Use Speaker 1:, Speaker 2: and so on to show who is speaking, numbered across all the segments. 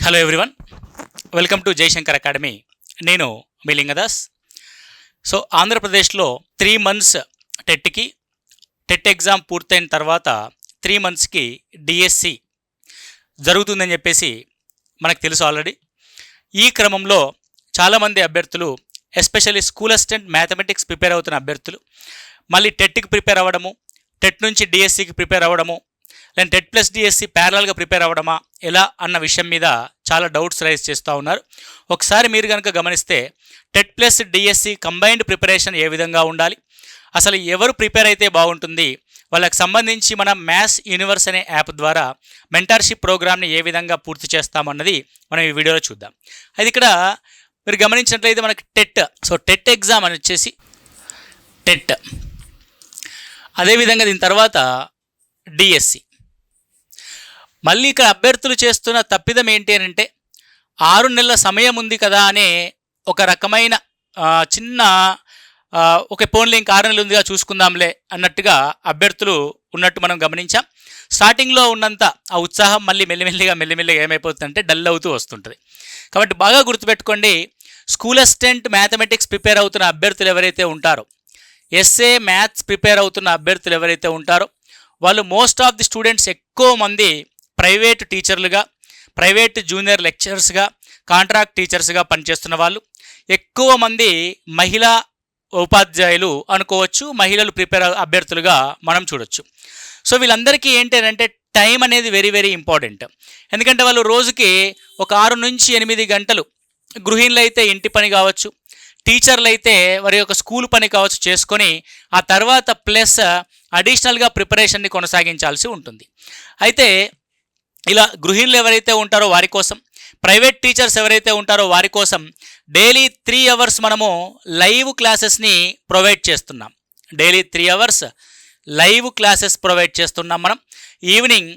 Speaker 1: Hello everyone, welcome to Jayashankar academy. నేను మీ Lingadas. So ఆంధ్రప్రదేశ్లో 3 months టెట్ ఎగ్జామ్ పూర్తయిన తర్వాత 3 monthsకి డిఎస్సి జరుగుతుందని చెప్పేసి మనకు తెలుసు ఆల్రెడీ. ఈ క్రమంలో చాలామంది అభ్యర్థులు, especially school assistant mathematics prepare అవుతున్న అభ్యర్థులు మళ్ళీ టెట్కి ప్రిపేర్ అవ్వడము, టెట్ నుంచి డిఎస్సికి ప్రిపేర్ అవ్వడము, లేదా టెట్ ప్లస్ డిఎస్సి ప్యారలల్గా ప్రిపేర్ అవ్వడమా ఎలా అన్న విషయం మీద చాలా డౌట్స్ రైజ్ చేస్తూ ఉన్నారు. ఒకసారి మీరు కనుక గమనిస్తే TET plus DSC combined preparation ఏ విధంగా ఉండాలి, అసలు ఎవరు ప్రిపేర్ అయితే బాగుంటుంది, వాళ్ళకి సంబంధించి మనం మ్యాథ్స్ యూనివర్స్ అనే యాప్ ద్వారా మెంటర్షిప్ ప్రోగ్రామ్ని ఏ విధంగా పూర్తి చేస్తామన్నది మనం ఈ వీడియోలో చూద్దాం. అది ఇక్కడ మీరు గమనించినట్లయితే మనకి టెట్ ఎగ్జామ్ అని వచ్చేసి టెట్, అదేవిధంగా దీని తర్వాత డిఎస్సి. మళ్ళీ ఇక్కడ అభ్యర్థులు చేస్తున్న తప్పిదం ఏంటి అని అంటే 6 నెలల సమయం ఉంది కదా అనే ఒక రకమైన చిన్న ఒక పోన్లే ఇంకా 6 నెలలు ఉందిగా చూసుకుందాంలే అన్నట్టుగా అభ్యర్థులు ఉన్నట్టు మనం గమనించాం. స్టార్టింగ్లో ఉన్నంత ఆ ఉత్సాహం మళ్ళీ మెల్లిమెల్లిగా ఏమైపోతుందంటే డల్ అవుతూ వస్తుంటుంది. కాబట్టి బాగా గుర్తుపెట్టుకోండి, స్కూల్ అసిస్టెంట్ మ్యాథమెటిక్స్ ప్రిపేర్ అవుతున్న అభ్యర్థులు ఎవరైతే ఉంటారో, ఎస్ఏ మ్యాథ్స్ ప్రిపేర్ అవుతున్న అభ్యర్థులు ఎవరైతే ఉంటారో వాళ్ళు మోస్ట్ ఆఫ్ ది స్టూడెంట్స్ ఎక్కువ మంది ప్రైవేట్ టీచర్లుగా, ప్రైవేట్ జూనియర్ లెక్చరర్స్గా, కాంట్రాక్ట్ టీచర్స్గా పనిచేస్తున్న వాళ్ళు, ఎక్కువ మంది మహిళా ఉపాధ్యాయులు అనుకోవచ్చు, మహిళలు ప్రిపేర్ అభ్యర్థులుగా మనం చూడొచ్చు. సో వీళ్ళందరికీ ఏంటంటే టైం అనేది వెరీ వెరీ ఇంపార్టెంట్. ఎందుకంటే వాళ్ళు రోజుకి ఒక 6 నుంచి 8 గంటలు, గృహిణులు అయితే ఇంటి పని కావచ్చు, టీచర్లు అయితే వారి యొక్క స్కూల్ పని కావచ్చు చేసుకొని ఆ తర్వాత ప్లస్ అడిషనల్గా ప్రిపరేషన్ని కొనసాగించాల్సి ఉంటుంది. అయితే ఇలా గృహిణులు ఎవరైతే ఉంటారో వారి కోసం, ప్రైవేట్ టీచర్స్ ఎవరైతే ఉంటారో వారి కోసం డైలీ 3 hours మనము లైవ్ క్లాసెస్ని ప్రొవైడ్ చేస్తున్నాం. Daily 3 hours live classes provide చేస్తున్నాం మనం. ఈవినింగ్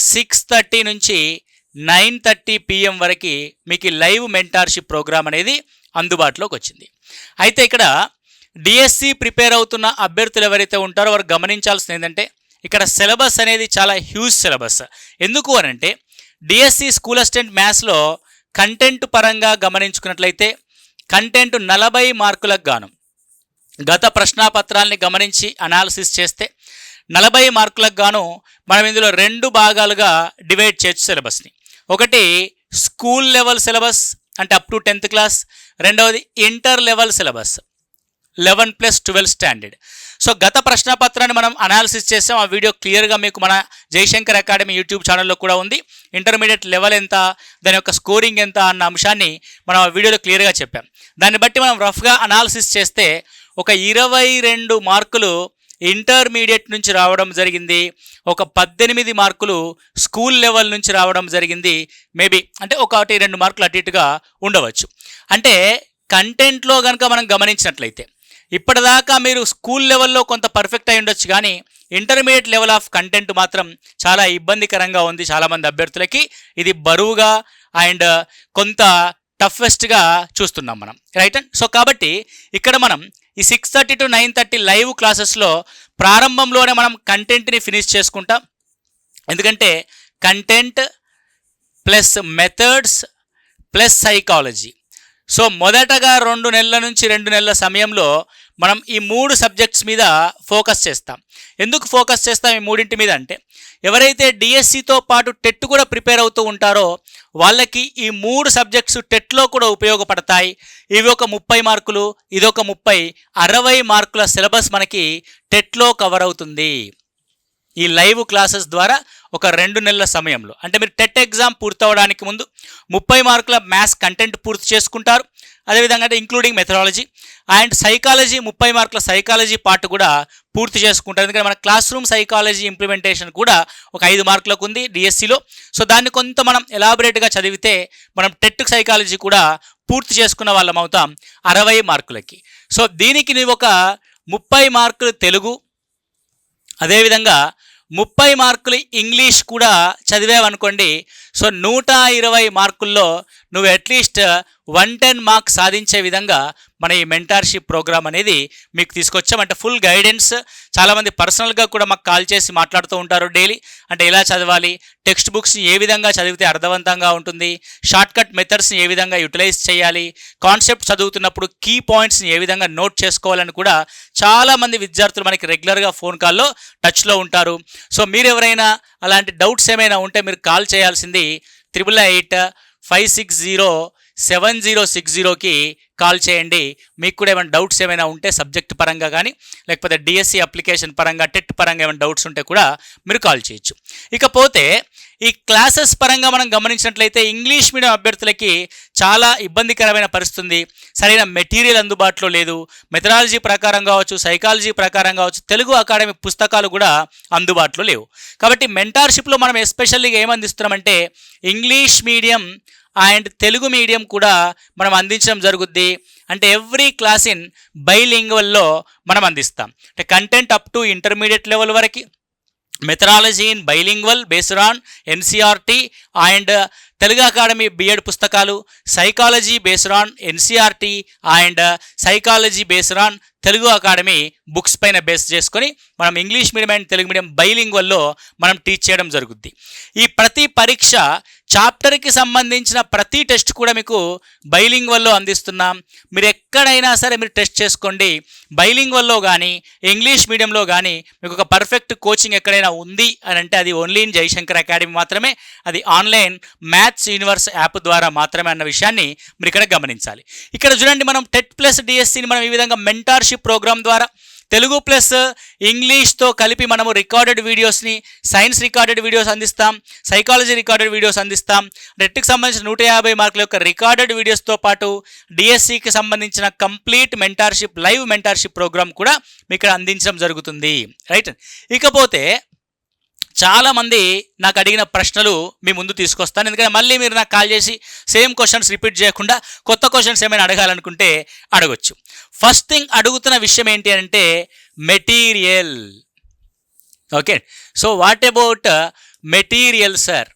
Speaker 1: 6:30 నుంచి 9:30 PM వరకు మీకు లైవ్ మెంటార్షిప్ ప్రోగ్రామ్ అనేది అందుబాటులోకి వచ్చింది. అయితే ఇక్కడ డిఎస్సి ప్రిపేర్ అవుతున్న అభ్యర్థులు ఎవరైతే ఉంటారో వారు గమనించాల్సింది ఏంటంటే ఇక్కడ సిలబస్ అనేది చాలా హ్యూజ్ సిలబస్. ఎందుకు అని అంటే డిఎస్సి స్కూల్ అసిస్టెంట్ మ్యాథ్స్లో కంటెంట్ పరంగా గమనించుకున్నట్లయితే కంటెంట్ 40 మార్కులకు గాను గత ప్రశ్నాపత్రాలని గమనించి అనాలిసిస్ చేస్తే 40 మార్కులకు గాను మనం ఇందులో 2 భాగాలుగా డివైడ్ చేయొచ్చు సిలబస్ని. ఒకటి స్కూల్ లెవెల్ సిలబస్ అంటే అప్ టు 10th క్లాస్, రెండవది inter level syllabus 11+12 standard. So గత ప్రశ్నపత్రాన్ని మనం అనాలిసిస్ చేసాం. ఆ వీడియో క్లియర్గా మీకు మన జయశంకర్ అకాడమీ యూట్యూబ్ ఛానల్లో కూడా ఉంది. ఇంటర్మీడియట్ లెవెల్ ఎంత, దాని యొక్క స్కోరింగ్ ఎంత అన్న అంశాన్ని మనం ఆ వీడియోలో క్లియర్గా చెప్పాం. దాన్ని బట్టి మనం రఫ్గా అనాలిసిస్ చేస్తే ఒక 22 మార్కులు ఇంటర్మీడియట్ నుంచి రావడం జరిగింది, ఒక 18 మార్కులు స్కూల్ లెవెల్ నుంచి రావడం జరిగింది. మేబీ అంటే 1-2 మార్కులు అటు ఇటుగా ఉండవచ్చు. అంటే కంటెంట్లో కనుక మనం గమనించినట్లయితే ఇప్పటిదాకా మీరు స్కూల్ లెవెల్లో కొంత పర్ఫెక్ట్ అయి ఉండొచ్చు, కానీ ఇంటర్మీడియట్ లెవెల్ ఆఫ్ కంటెంట్ మాత్రం చాలా ఇబ్బందికరంగా ఉంది చాలామంది అభ్యర్థులకి. ఇది బరువుగా అండ్ కొంత టఫెస్ట్గా చూస్తున్నాం మనం, రైట్. సో కాబట్టి ఇక్కడ మనం ఈ 6:30 to 9:30 లైవ్ క్లాసెస్లో ప్రారంభంలోనే మనం కంటెంట్ని ఫినిష్ చేసుకుంటాం. ఎందుకంటే content plus methods plus psychology. So మొదటగా 2 నెలల నుంచి 2 నెలల సమయంలో మనం ఈ 3 సబ్జెక్ట్స్ మీద ఫోకస్ చేస్తాం. ఎందుకు ఫోకస్ చేస్తాం ఈ 3 మీద అంటే ఎవరైతే డిఎస్సితో పాటు టెట్ కూడా ప్రిపేర్ అవుతూ ఉంటారో వాళ్ళకి ఈ 3 సబ్జెక్ట్స్ టెట్లో కూడా ఉపయోగపడతాయి. ఇవి ఒక 30 మార్కులు, ఇదొక 60 మార్కుల సిలబస్ మనకి టెట్లో కవర్ అవుతుంది ఈ లైవ్ క్లాసెస్ ద్వారా. ఒక 2 నెలల సమయంలో అంటే మీరు టెట్ ఎగ్జామ్ పూర్తవడానికి ముందు 30 మార్కుల మ్యాథ్స్ కంటెంట్ పూర్తి చేసుకుంటారు. అదేవిధంగా అంటే ఇంక్లూడింగ్ మెథడాలజీ అండ్ సైకాలజీ, 30 మార్కుల సైకాలజీ పార్ట్ కూడా పూర్తి చేసుకుంటారు. ఎందుకంటే మన క్లాస్ రూమ్ సైకాలజీ ఇంప్లిమెంటేషన్ కూడా ఒక 5 మార్కులకు ఉంది డిఎస్సిలో. సో దాన్ని కొంత మనం ఎలాబొరేట్గా చదివితే మనం టెట్ సైకాలజీ కూడా పూర్తి చేసుకున్న వాళ్ళం అవుతాం 60 మార్కులకి. సో దీనికి నువ్వు ఒక 30 మార్కులు తెలుగు, అదేవిధంగా 30 మార్కులు ఇంగ్లీష్ కూడా చదివామనుకోండి. సో 120 మార్కుల్లో నువ్వు అట్లీస్ట్ 110 మార్క్స్ సాధించే విధంగా మన ఈ మెంటార్షిప్ ప్రోగ్రామ్ అనేది మీకు తీసుకొచ్చాం. అంటే ఫుల్ గైడెన్స్, చాలామంది పర్సనల్గా కూడా మాకు కాల్ చేసి మాట్లాడుతూ ఉంటారు డైలీ. అంటే ఎలా చదవాలి, టెక్స్ట్ బుక్స్ని ఏ విధంగా చదివితే అర్థవంతంగా ఉంటుంది, షార్ట్ కట్ మెథడ్స్ని ఏ విధంగా యూటిలైజ్ చేయాలి, కాన్సెప్ట్ చదువుతున్నప్పుడు కీ పాయింట్స్ని ఏ విధంగా నోట్ చేసుకోవాలని కూడా చాలామంది విద్యార్థులు మనకి రెగ్యులర్గా ఫోన్ కాల్లో టచ్లో ఉంటారు. సో మీరు ఎవరైనా అలాంటి డౌట్స్ ఏమైనా ఉంటే మీరు కాల్ చేయాల్సింది 8885607060కి కాల్ చేయండి. మీకు కూడా ఏమైనా డౌట్స్ ఏమైనా ఉంటే సబ్జెక్ట్ పరంగా కానీ లేకపోతే డిఎస్సి అప్లికేషన్ పరంగా, టెట్ పరంగా ఏమైనా డౌట్స్ ఉంటే కూడా మీరు కాల్ చేయొచ్చు. ఇకపోతే ఈ క్లాసెస్ పరంగా మనం గమనించినట్లయితే ఇంగ్లీష్ మీడియం అభ్యర్థులకి చాలా ఇబ్బందికరమైన పరిస్థితి. సరైన మెటీరియల్ అందుబాటులో లేదు. మెథడాలజీ ప్రకారం కావచ్చు, సైకాలజీ ప్రకారం కావచ్చు, తెలుగు అకాడమిక్ పుస్తకాలు కూడా అందుబాటులో లేవు. కాబట్టి మెంటార్షిప్లో మనం ఎస్పెషల్గా ఏమందిస్తున్నామంటే English medium and Telugu medium కూడా మనం అందించడం జరుగుద్ది. అంటే ఎవ్రీ క్లాస్ ఇన్ బైలింగ్వల్లో మనం అందిస్తాం. అంటే content up to intermediate level వరకు, methodology in bilingual based on NCERT and Telugu Academy BEd పుస్తకాలు, psychology based on NCERT and psychology based on Telugu Academy books పైన బేస్ చేసుకొని మనం English medium and Telugu medium బైలింగ్వల్లో మనం టీచ్ చేయడం జరుగుద్ది. ఈ ప్రతి పరీక్ష చాప్టర్కి సంబంధించిన ప్రతి టెస్ట్ కూడా మీకు బైలింగ్వల్లో అందిస్తున్నాం. మీరు ఎక్కడైనా సరే మీరు టెస్ట్ చేసుకోండి. బైలింగ్వల్లో కానీ ఇంగ్లీష్ మీడియంలో కానీ మీకు ఒక పర్ఫెక్ట్ కోచింగ్ ఎక్కడైనా ఉంది అని అంటే అది ఓన్లీ ఇన్ జయశంకర్ అకాడమీ మాత్రమే. అది ఆన్లైన్ మ్యాథ్స్ యూనివర్స్ యాప్ ద్వారా మాత్రమే అన్న విషయాన్ని మీరు ఇక్కడ గమనించాలి. ఇక్కడ చూడండి, మనం టెట్ ప్లస్ డిఎస్సిని మనం ఈ విధంగా మెంటార్షిప్ ప్రోగ్రామ్ ద్వారా తెలుగు ప్లస్ ఇంగ్లీష్తో కలిపి మనము రికార్డెడ్ వీడియోస్ని, సైన్స్ రికార్డెడ్ వీడియోస్ అందిస్తాం, సైకాలజీ రికార్డెడ్ వీడియోస్ అందిస్తాం. రెట్కి సంబంధించిన 150 మార్కుల యొక్క రికార్డెడ్ వీడియోస్తో పాటు డిఎస్సికి సంబంధించిన complete mentorship, live mentorship programme కూడా మీకు ఇక్కడ అందించడం జరుగుతుంది. రైట్. ఇకపోతే చాలామంది నాకు అడిగిన ప్రశ్నలు మీ ముందు తీసుకొస్తాను. ఎందుకంటే మళ్ళీ మీరు నాకు కాల్ చేసి సేమ్ క్వశ్చన్స్ రిపీట్ చేయకుండా కొత్త క్వశ్చన్స్ ఏమైనా అడగాలనుకుంటే అడగొచ్చు. ఫస్ట్ థింగ్ అడుగుతున్న విషయం ఏంటి అంటే material. Okay, so what about material sir?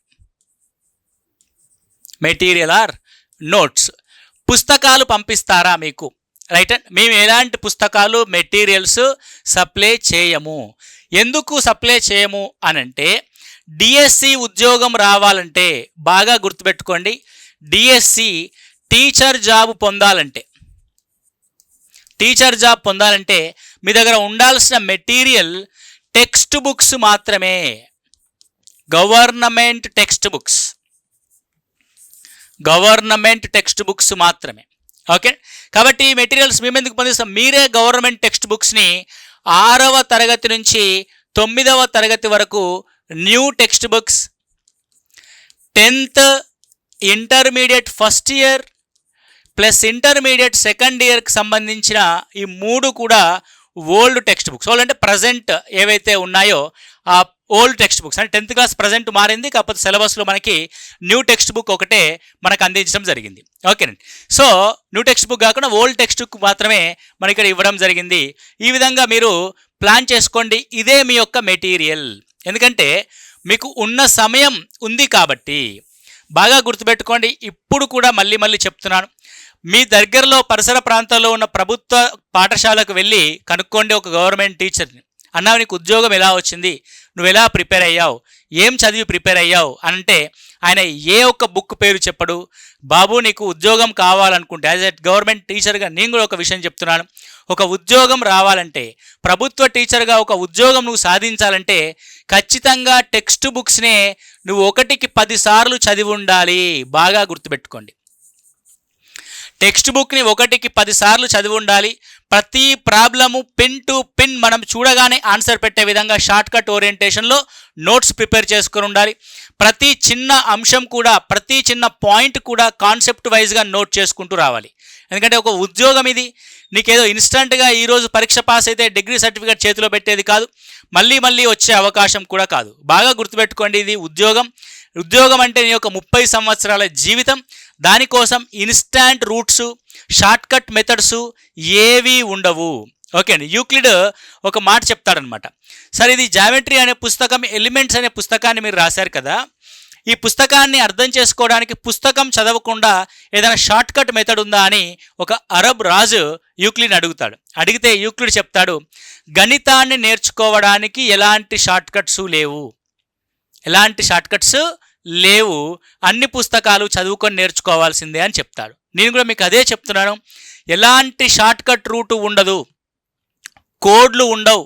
Speaker 1: Material or notes, పుస్తకాలు పంపిస్తారా మీకు? రైట్. మేము ఎలాంటి పుస్తకాలు, మెటీరియల్స్ సప్లై చేయము. ఎందుకు సప్లై చేయము అనంటే డిఎస్సి ఉద్యోగం రావాలంటే బాగా గుర్తుపెట్టుకోండి, డిఎస్సి టీచర్ జాబ్ పొందాలంటే మీ దగ్గర ఉండాల్సిన మెటీరియల్ టెక్స్ట్ బుక్స్ మాత్రమే, గవర్నమెంట్ టెక్స్ట్ బుక్స్ మాత్రమే. ఓకే, కాబట్టి ఈ మెటీరియల్స్ మేము ఎందుకు పొందిస్తాం? మీరే గవర్నమెంట్ టెక్స్ట్ బుక్స్ని 6వ తరగతి నుంచి 9వ తరగతి వరకు new text books, 10th intermediate first year plus intermediate second ఇయర్కి సంబంధించిన ఈ 3 కూడా ఓల్డ్ టెక్స్ట్ బుక్స్. ఓల్డ్ అంటే ప్రజెంట్ ఏవైతే ఉన్నాయో ఆ ఓల్డ్ టెక్స్ట్ బుక్స్. అంటే 10th క్లాస్ ప్రజెంట్ మారింది, కాకపోతే సిలబస్లో మనకి న్యూ టెక్స్ట్ బుక్ ఒకటే మనకు అందించడం జరిగింది. ఓకేనండి. సో న్యూ టెక్స్ట్ బుక్ కాకుండా ఓల్డ్ టెక్స్ట్ బుక్ మాత్రమే మనకి ఇక్కడ ఇవ్వడం జరిగింది. ఈ విధంగా మీరు ప్లాన్ చేసుకోండి. ఇదే మీ యొక్క మెటీరియల్. ఎందుకంటే మీకు ఉన్న సమయం ఉంది కాబట్టి బాగా గుర్తుపెట్టుకోండి. ఇప్పుడు కూడా మళ్ళీ చెప్తున్నాను, మీ దగ్గరలో పరిసర ప్రాంతాల్లో ఉన్న ప్రభుత్వ పాఠశాలకు వెళ్ళి కనుక్కోండి ఒక గవర్నమెంట్ టీచర్ని. అన్నా నీకు ఉద్యోగం ఎలా వచ్చింది, నువ్వు ఎలా ప్రిపేర్ అయ్యావు, ఏం చదివి ప్రిపేర్ అయ్యావు అంటే ఆయన ఏ ఒక్క బుక్ పేరు చెప్పడు. బాబు నీకు ఉద్యోగం కావాలనుకుంటే యాజ్ ఎ గవర్నమెంట్ టీచర్గా నేను కూడా ఒక విషయం చెప్తున్నాను. ఒక ఉద్యోగం రావాలంటే, ప్రభుత్వ టీచర్గా ఒక ఉద్యోగం నువ్వు సాధించాలంటే ఖచ్చితంగా టెక్స్ట్ బుక్స్నే నువ్వు 1కి 10 సార్లు చదివి ఉండాలి. బాగా గుర్తుపెట్టుకోండి, టెక్స్ట్ బుక్ని 1కి 10 సార్లు చదివి ఉండాలి. ప్రతి ప్రాబ్లము పిన్ టు పిన్ మనం చూడగానే ఆన్సర్ పెట్టే విధంగా షార్ట్ కట్ ఓరియంటేషన్లో నోట్స్ ప్రిపేర్ చేసుకుని ఉండాలి. ప్రతి చిన్న అంశం కూడా, ప్రతి చిన్న పాయింట్ కూడా కాన్సెప్ట్ వైజ్గా నోట్ చేసుకుంటూ రావాలి. ఎందుకంటే ఒక ఉద్యోగం ఇది నీకేదో ఇన్స్టంట్గా ఈరోజు పరీక్ష పాస్ అయితే డిగ్రీ సర్టిఫికేట్ చేతిలో పెట్టేది కాదు, మళ్ళీ వచ్చే అవకాశం కూడా కాదు. బాగా గుర్తుపెట్టుకోండి, ఇది ఉద్యోగం అంటే నీ యొక్క 30 సంవత్సరాల జీవితం. దానికోసం instant roots, short cut methods ఏవీ ఉండవు. ఓకే అండి. యూక్లిడ్ ఒక మాట చెప్తాడనమాట. సరే, ఇది జామెట్రీ అనే పుస్తకం, ఎలిమెంట్స్ అనే పుస్తకాన్ని మీరు రాశారు కదా, ఈ పుస్తకాన్ని అర్థం చేసుకోవడానికి పుస్తకం చదవకుండా ఏదైనా షార్ట్ కట్ మెథడ్ ఉందా అని ఒక అరబ్ రాజు యూక్లిడ్ని అడుగుతాడు. అడిగితే యూక్లిడ్ చెప్తాడు, గణితాన్ని నేర్చుకోవడానికి ఎలాంటి షార్ట్ కట్స్ లేవు, అన్ని పుస్తకాలు చదువుకొని నేర్చుకోవాల్సిందే అని చెప్తాడు. నేను కూడా మీకు అదే చెప్తున్నాను, ఎలాంటి షార్ట్ కట్ రూటు ఉండదు, కోడ్లు ఉండవు,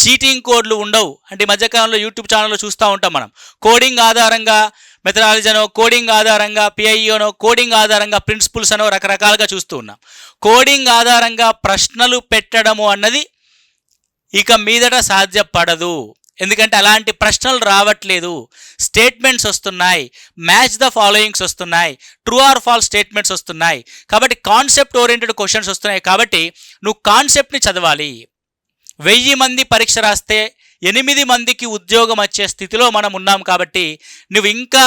Speaker 1: చీటింగ్ కోడ్లు ఉండవు. అంటే ఈ మధ్యకాలంలో యూట్యూబ్ ఛానల్లో చూస్తూ ఉంటాం మనం, కోడింగ్ ఆధారంగా మెథడాలజీ అనో, కోడింగ్ ఆధారంగా పిఐఓనో, కోడింగ్ ఆధారంగా ప్రిన్సిపుల్స్ అనో రకరకాలుగా చూస్తూ ఉన్నాం. కోడింగ్ ఆధారంగా ప్రశ్నలు పెట్టడము అన్నది ఇక మీదట సాధ్యపడదు. ఎందుకంటే అలాంటి ప్రశ్నలు రావట్లేదు, స్టేట్మెంట్స్ వస్తున్నాయి, మ్యాచ్ ద ఫాలోయింగ్స్ వస్తున్నాయి, ట్రూ ఆర్ ఫాల్స్ స్టేట్మెంట్స్ వస్తున్నాయి. కాబట్టి కాన్సెప్ట్ ఓరియంటెడ్ క్వశ్చన్స్ వస్తున్నాయి. కాబట్టి నువ్వు కాన్సెప్ట్ని చదవాలి. 1000 మంది పరీక్ష రాస్తే 8 మందికి ఉద్యోగం వచ్చే స్థితిలో మనం ఉన్నాం. కాబట్టి నువ్వు ఇంకా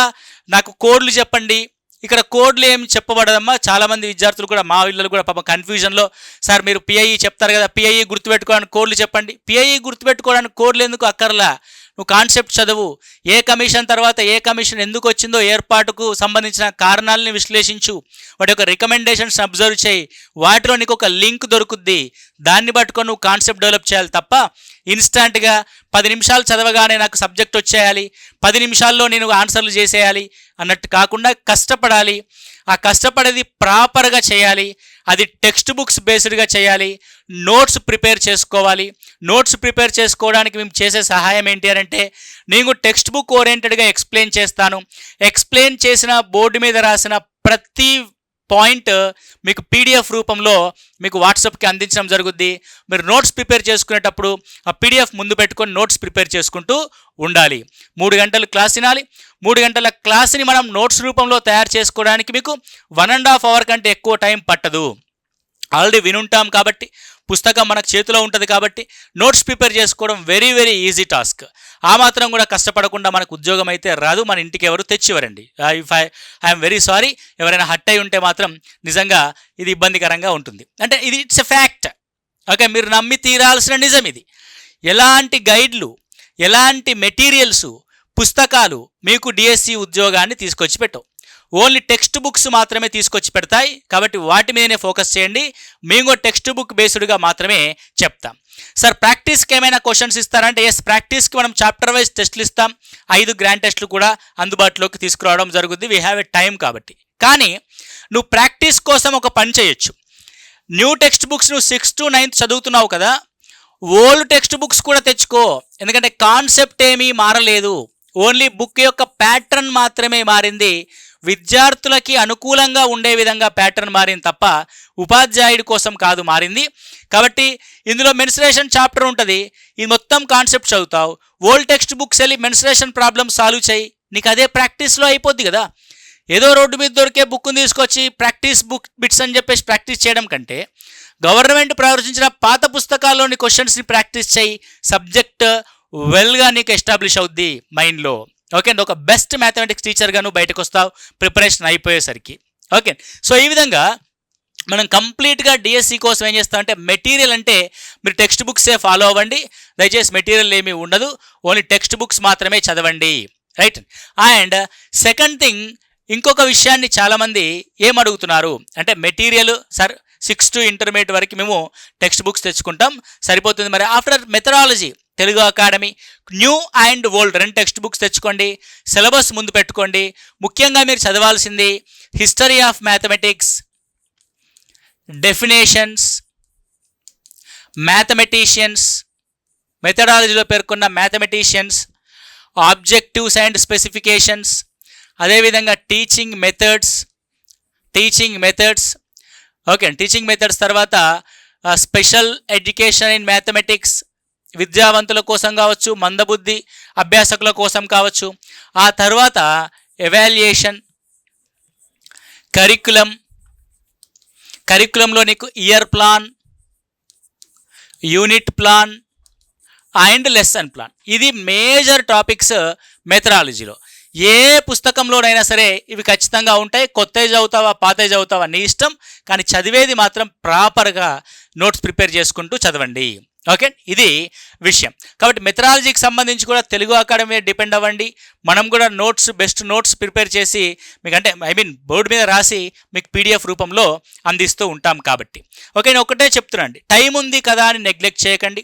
Speaker 1: నాకు కోడ్లు చెప్పండి, ఇక్కడ కోడ్లు ఏం చెప్పబడదమ్మా. చాలామంది విద్యార్థులు కూడా, మా వీళ్ళు కూడా పాపం కన్ఫ్యూజన్లో, సార్ మీరు పిఐఈ చెప్తారు కదా, పిఐఈ గుర్తుపెట్టుకోవడానికి కోడ్లు చెప్పండి. పిఐఈ గుర్తుపెట్టుకోవడానికి కోడ్లు ఎందుకు అక్కర్లా, నువ్వు కాన్సెప్ట్ చదువు. ఏ కమిషన్ తర్వాత ఏ కమిషన్ ఎందుకు వచ్చిందో ఏర్పాటుకు సంబంధించిన కారణాలని విశ్లేషించు, వాటి యొక్క రికమెండేషన్స్ అబ్జర్వ్ చేయి, వాటిలో నీకు ఒక లింక్ దొరుకుద్ది, దాన్ని పట్టుకొని నువ్వు కాన్సెప్ట్ డెవలప్ చేయాలి తప్ప ఇన్స్టాంట్గా 10 నిమిషాలు చదవగానే నాకు సబ్జెక్ట్ వచ్చేయాలి, 10 నిమిషాల్లో నేను ఆన్సర్లు చేసేయాలి అన్నట్టు కాకుండా కష్టపడాలి. ఆ కష్టపడేది ప్రాపర్గా చేయాలి, అది టెక్స్ట్ బుక్స్ బేస్డ్గా చేయాలి, నోట్స్ ప్రిపేర్ చేసుకోవాలి. నోట్స్ ప్రిపేర్ చేసుకోవడానికి మేము చేసే సహాయం ఏంటి అని అంటే, నేను టెక్స్ట్ బుక్ ఓరియంటెడ్గా ఎక్స్ప్లెయిన్ చేస్తాను. ఎక్స్ప్లెయిన్ చేసిన బోర్డు మీద రాసిన ప్రతి పాయింట్ మీకు పీడిఎఫ్ రూపంలో మీకు వాట్సాప్కి అందించడం జరుగుద్ది. మీరు నోట్స్ ప్రిపేర్ చేసుకునేటప్పుడు ఆ పీడిఎఫ్ ముందు పెట్టుకొని నోట్స్ ప్రిపేర్ చేసుకుంటూ ఉండాలి. 3 గంటలు క్లాస్ వినాలి. 3 గంటల క్లాస్ని మనం నోట్స్ రూపంలో తయారు చేసుకోవడానికి మీకు 1.5 అవర్ కంటే ఎక్కువ టైం పట్టదు. ఆల్రెడీ వినుంటాం కాబట్టి, పుస్తకం మనకు చేతిలో ఉంటుంది కాబట్టి నోట్స్ ప్రిపేర్ చేసుకోవడం వెరీ వెరీ ఈజీ టాస్క్. ఆ మాత్రం కూడా కష్టపడకుండా మనకు ఉద్యోగం అయితే రాదు, మన ఇంటికి ఎవరు తెచ్చివ్వరండి. ఐఎమ్ వెరీ సారీ, ఎవరైనా హట్ అయి ఉంటే మాత్రం నిజంగా ఇది ఇబ్బందికరంగా ఉంటుంది. అంటే ఇది ఇట్స్ ఎ ఫ్యాక్ట్. ఓకే, మీరు నమ్మి తీరాల్సిన నిజం ఇది. ఎలాంటి గైడ్లు, ఎలాంటి మెటీరియల్స్, పుస్తకాలు మీకు డిఎస్సి ఉద్యోగాన్ని తీసుకొచ్చి పెట్టవు. ఓన్లీ టెక్స్ట్ బుక్స్ మాత్రమే తీసుకొచ్చి పెడతాయి. కాబట్టి వాటి మీదనే ఫోకస్ చేయండి. మేము టెక్స్ట్ బుక్ బేస్డ్గా మాత్రమే చెప్తాం. సార్ ప్రాక్టీస్కి ఏమైనా క్వశ్చన్స్ ఇస్తారంటే, ఎస్, ప్రాక్టీస్కి మనం చాప్టర్ వైజ్ టెస్టులు ఇస్తాం. 5 గ్రాండ్ టెస్టులు కూడా అందుబాటులోకి తీసుకురావడం జరుగుతుంది. వీ హ్యావ్ ఎ టైం కాబట్టి. కానీ నువ్వు ప్రాక్టీస్ కోసం ఒక పని చేయొచ్చు. న్యూ టెక్స్ట్ బుక్స్ నువ్వు 6th to 9th చదువుతున్నావు కదా, ఓల్డ్ టెక్స్ట్ బుక్స్ కూడా తెచ్చుకో. ఎందుకంటే కాన్సెప్ట్ ఏమీ మారలేదు, ఓన్లీ బుక్ యొక్క ప్యాటర్న్ మాత్రమే మారింది. విద్యార్థులకి అనుకూలంగా ఉండే విధంగా ప్యాటర్న్ మారింది తప్ప ఉపాధ్యాయుడి కోసం కాదు మారింది. కాబట్టి ఇందులో మెన్సురేషన్ చాప్టర్ ఉంటుంది, ఇది మొత్తం కాన్సెప్ట్ చదువుతావు. ఓల్డ్ టెక్స్ట్ బుక్స్ వెళ్ళి మెన్సురేషన్ ప్రాబ్లమ్ సాల్వ్ చేయి, నీకు అదే ప్రాక్టీస్లో అయిపోద్ది కదా. ఏదో రోడ్డు మీద దొరికే బుక్ని తీసుకొచ్చి ప్రాక్టీస్ బుక్ బిట్స్ అని చెప్పేసి ప్రాక్టీస్ చేయడం కంటే గవర్నమెంట్ ప్రవర్తించిన పాత పుస్తకాల్లోని క్వశ్చన్స్ని ప్రాక్టీస్ చేయి. సబ్జెక్ట్ వెల్గా నీకు ఎస్టాబ్లిష్ అవుద్ది మైండ్లో. ఓకే అండి, ఒక బెస్ట్ మ్యాథమెటిక్స్ టీచర్గా నువ్వు బయటకు వస్తావు ప్రిపరేషన్ అయిపోయేసరికి. ఓకే, సో ఈ విధంగా మనం కంప్లీట్గా డిఎస్సి కోసం ఏం చేస్తామంటే, మెటీరియల్ అంటే మీరు టెక్స్ట్ బుక్సే ఫాలో అవ్వండి. దయచేసి మెటీరియల్ ఏమీ ఉండదు, ఓన్లీ టెక్స్ట్ బుక్స్ మాత్రమే చదవండి. రైట్. అండ్ సెకండ్ థింగ్, ఇంకొక విషయాన్ని చాలామంది ఏం అడుగుతున్నారు అంటే, material sir 6th to intermediate వరకు మేము టెక్స్ట్ బుక్స్ తెచ్చుకుంటాం సరిపోతుంది, మరి after methodology Telugu Academy new and old 2 text books తెచ్చుకోండి. సిలబస్ ముందు పెట్టుకోండి. ముఖ్యంగా మీరు చదవాల్సింది history of mathematics, definitions, mathematicians, మెథడాలజీలో పేర్కొన్న మ్యాథమెటీషియన్స్, ఆబ్జెక్టివ్స్ అండ్ స్పెసిఫికేషన్స్, అదేవిధంగా teaching methods. Okay, teaching methods తర్వాత స్పెషల్ ఎడ్యుకేషన్ ఇన్ మ్యాథమెటిక్స్, విద్యావంతుల కోసం కావచ్చు, మందబుద్ధి అభ్యాసకుల కోసం కావచ్చు. ఆ తర్వాత ఎవాల్యుయేషన్, కరికులంలో నీకు year plan, unit plan and lesson plan. ఇది మేజర్ టాపిక్స్ మెథడాలజీలో. ఏ పుస్తకంలోనైనా సరే ఇవి ఖచ్చితంగా ఉంటాయి. కొత్తవి చదువుతావా పాతవి చదువుతావా నీ ఇష్టం, కానీ చదివేది మాత్రం ప్రాపర్గా నోట్స్ ప్రిపేర్ చేసుకుంటూ చదవండి. ఓకే, ఇది విషయం. కాబట్టి మెథడాలజీకి సంబంధించి కూడా తెలుగు అకాడమీ డిపెండ్ అవ్వండి. మనం కూడా బెస్ట్ నోట్స్ ప్రిపేర్ చేసి మీకు అంటే బోర్డు మీద రాసి మీకు పీడిఎఫ్ రూపంలో అందిస్తూ ఉంటాం కాబట్టి. ఓకే, నేను ఒకటే చెప్తున్నాండి, టైం ఉంది కదా అని నెగ్లెక్ట్ చేయకండి.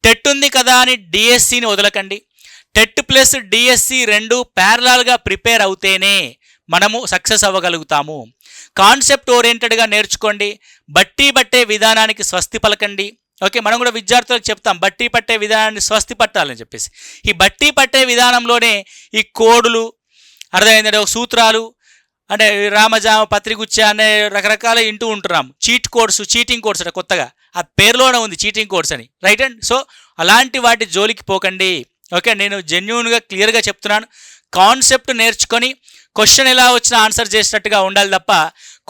Speaker 1: టెట్ ఉంది కదా అని డిఎస్సిని వదలకండి. టెట్ ప్లస్ డిఎస్సి రెండు ప్యారలాల్గా ప్రిపేర్ అవుతేనే మనము సక్సెస్ అవ్వగలుగుతాము. కాన్సెప్ట్ ఓరియంటెడ్గా నేర్చుకోండి. బట్టి పట్టే విధానానికి స్వస్తి పలకండి. ఓకే, మనం కూడా విద్యార్థులకు చెప్తాం బట్టి పట్టే విధానాన్ని స్వస్తి పట్టాలని చెప్పేసి. ఈ బట్టి పట్టే విధానంలోనే ఈ కోడులు అర్థమైందంటే ఒక సూత్రాలు అంటే రామజామ పత్రిగుచ్చ అనే రకరకాల ఇంటూ ఉంటున్నాం. చీటింగ్ కోడ్స్ అంటే కొత్తగా ఆ పేరులోనే ఉంది చీటింగ్ కోడ్స్ అని, రైట్ అండ్ సో అలాంటి వాటి జోలికి పోకండి. ఓకే, నేను జెన్యూన్గా క్లియర్గా చెప్తున్నాను. కాన్సెప్ట్ నేర్చుకొని క్వశ్చన్ ఎలా వచ్చినా ఆన్సర్ చేసినట్టుగా ఉండాలి తప్ప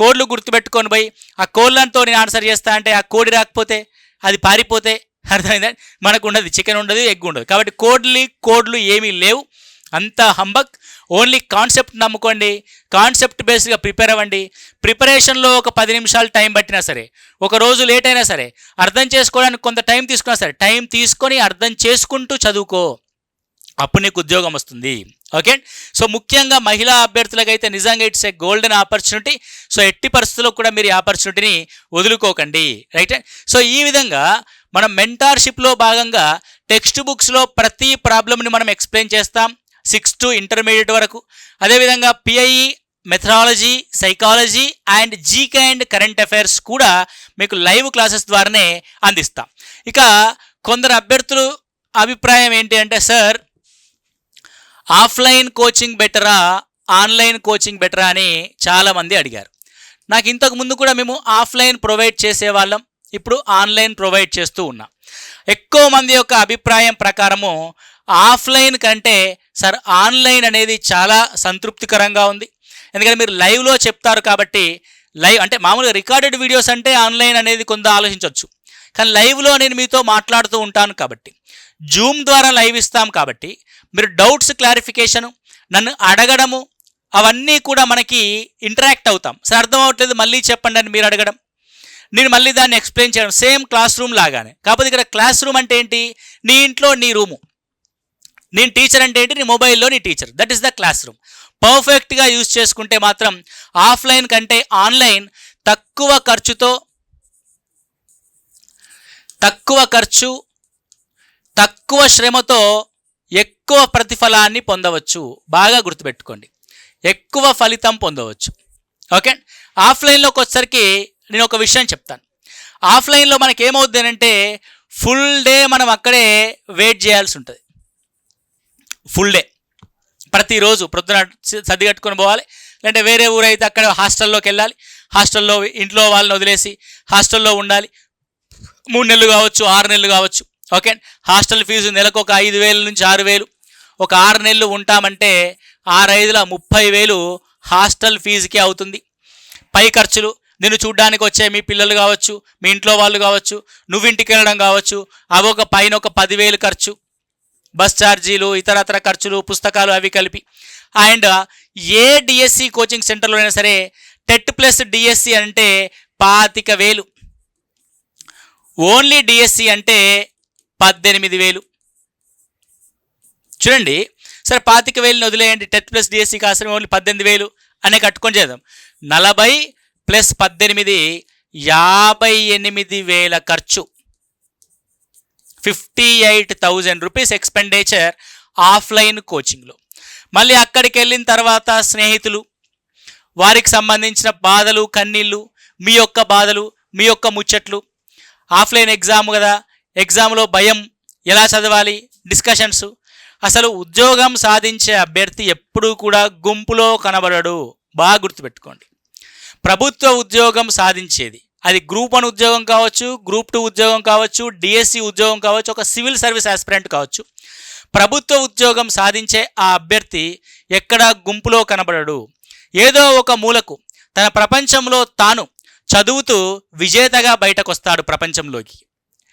Speaker 1: కోడ్లు గుర్తుపెట్టుకొని పోయి ఆ కోడ్లతో నేను ఆన్సర్ చేస్తా అంటే ఆ కోడి రాకపోతే అది పారిపోతే అర్థమైందండి మనకు ఉండదు, చికెన్ ఉండదు, ఎగ్ ఉండదు. కాబట్టి కోడ్లు ఏమీ లేవు, అంతా హంబక్. ఓన్లీ కాన్సెప్ట్ నమ్ముకోండి, కాన్సెప్ట్ బేస్డ్గా ప్రిపేర్ అవ్వండి. ప్రిపరేషన్లో ఒక 10 నిమిషాలు టైం పట్టినా సరే, ఒక రోజు లేట్ అయినా సరే, అర్థం చేసుకోవడానికి కొంత టైం తీసుకున్నా సరే, టైం తీసుకొని అర్థం చేసుకుంటూ చదువుకో, అప్పుడు నీకు ఉద్యోగం వస్తుంది. ఓకే, సో ముఖ్యంగా మహిళా అభ్యర్థులకైతే నిజంగా it's a golden opportunity. So ఎట్టి పరిస్థితుల్లో కూడా మీరు ఈ ఆపర్చునిటీని వదులుకోకండి, రైట్. సో ఈ విధంగా మనం మెంటార్షిప్లో భాగంగా టెక్స్ట్ బుక్స్లో ప్రతి ప్రాబ్లమ్ని మనం ఎక్స్ప్లెయిన్ చేస్తాం 6 to ఇంటర్మీడియట్ వరకు. అదేవిధంగా PIE, methodology, psychology and GK and current affairs కూడా మీకు లైవ్ క్లాసెస్ ద్వారానే అందిస్తాం. ఇక కొందరు అభ్యర్థులు అభిప్రాయం ఏంటి అంటే, సార్ ఆఫ్లైన్ కోచింగ్ బెటరా ఆన్లైన్ కోచింగ్ బెటరా అని చాలామంది అడిగారు. నాకు ఇంతకు ముందు కూడా మేము ఆఫ్లైన్ ప్రొవైడ్ చేసేవాళ్ళం, ఇప్పుడు ఆన్లైన్ ప్రొవైడ్ చేస్తూ ఉన్నాం. ఎక్కువ మంది యొక్క అభిప్రాయం ప్రకారము ఆఫ్లైన్ కంటే సార్ ఆన్లైన్ అనేది చాలా సంతృప్తికరంగా ఉంది. ఎందుకంటే మీరు లైవ్లో చెప్తారు కాబట్టి, లైవ్ అంటే మామూలుగా రికార్డెడ్ వీడియోస్ అంటే ఆన్లైన్ అనేది కొంత ఆలోచించవచ్చు, కానీ లైవ్లో నేను మీతో మాట్లాడుతూ ఉంటాను కాబట్టి, జూమ్ ద్వారా లైవ్ ఇస్తాం కాబట్టి మీరు డౌట్స్ క్లారిఫికేషను నన్ను అడగడము అవన్నీ కూడా మనకి ఇంటరాక్ట్ అవుతాం. సార్ అర్థం అవ్వట్లేదు మళ్ళీ చెప్పండి అని మీరు అడగడం, నేను మళ్ళీ దాన్ని ఎక్స్ప్లెయిన్ చేయడం, సేమ్ క్లాస్ రూమ్ లాగానే. కాకపోతే ఇక్కడ క్లాస్ రూమ్ అంటే ఏంటి, నీ ఇంట్లో నీ రూము, నేను టీచర్ అంటే ఏంటి, నీ మొబైల్లో నీ teacher, that is the class room. పర్ఫెక్ట్గా యూజ్ చేసుకుంటే మాత్రం ఆఫ్లైన్ కంటే ఆన్లైన్ తక్కువ ఖర్చు, తక్కువ శ్రమతో ఎక్కువ ప్రతిఫలాన్ని పొందవచ్చు. బాగా గుర్తుపెట్టుకోండి, ఎక్కువ ఫలితం పొందవచ్చు. ఓకే, ఆఫ్లైన్లోకి వచ్చేసరికి నేను ఒక విషయం చెప్తాను. ఆఫ్లైన్లో మనకి ఏమవుతుంది అంటే ఫుల్ డే మనం అక్కడే వెయిట్ చేయాల్సి ఉంటుంది. ఫుల్ డే ప్రతిరోజు ప్రొద్దున సర్ది కట్టుకొని పోవాలి, లేదంటే వేరే ఊరైతే అక్కడ హాస్టల్లోకి వెళ్ళాలి, హాస్టల్లో ఇంట్లో వాళ్ళని వదిలేసి హాస్టల్లో ఉండాలి. 3 నెలలు కావచ్చు, 6 నెలలు కావచ్చు. ఓకే, హాస్టల్ ఫీజు నెలకు ఒక 5,000 నుంచి 6,000. ఒక 6 నెలలు ఉంటామంటే 6×5 30,000 హాస్టల్ ఫీజుకే అవుతుంది. పై ఖర్చులు, నేను చూడ్డానికి వచ్చే మీ పిల్లలు కావచ్చు, మీ ఇంట్లో వాళ్ళు కావచ్చు, నువ్వు ఇంటికి వెళ్ళడం కావచ్చు, అవి ఒక పైన ఒక 10,000 ఖర్చు, బస్ ఛార్జీలు, ఇతరత్ర ఖర్చులు, పుస్తకాలు అవి కలిపి. అండ్ ఏ డిఎస్సి కోచింగ్ సెంటర్లో అయినా సరే టెట్ ప్లస్ డిఎస్సి అంటే 25,000, ఓన్లీ డిఎస్సి అంటే 18,000. చూడండి సరే, 25,000 వదిలేయండి, టెట్ ప్లస్ డిఎస్సి కాసిన ఓన్లీ 18,000 అనే కట్టుకొని చేద్దాం. 40 + 18 58,000 ఖర్చు, 58,000 రూపీస్ ఎక్స్పెండిచర్ ఆఫ్లైన్ కోచింగ్లో. మళ్ళీ అక్కడికి వెళ్ళిన తర్వాత స్నేహితులు, వారికి సంబంధించిన బాధలు కన్నీళ్ళు, మీ యొక్క బాధలు, మీ యొక్క ముచ్చట్లు, ఆఫ్లైన్ ఎగ్జామ్ కదా, ఎగ్జామ్లో భయం, ఎలా చదవాలి, డిస్కషన్స్. అసలు ఉద్యోగం సాధించే అభ్యర్థి ఎప్పుడూ కూడా గుంపులో కనబడడు. బాగా గుర్తుపెట్టుకోండి. ప్రభుత్వ ఉద్యోగం సాధించేది, అది గ్రూప్ 1 ఉద్యోగం కావచ్చు, గ్రూప్ 2 ఉద్యోగం కావచ్చు, డిఎస్సి ఉద్యోగం కావచ్చు, ఒక సివిల్ సర్వీస్ ఆస్పిరెంట్ కావచ్చు, ప్రభుత్వ ఉద్యోగం సాధించే ఆ అభ్యర్థి ఎక్కడా గుంపులో కనబడడు. ఏదో ఒక మూలకు తన ప్రపంచంలో తాను చదువుతూ విజేతగా బయటకు వస్తాడు ప్రపంచంలోకి.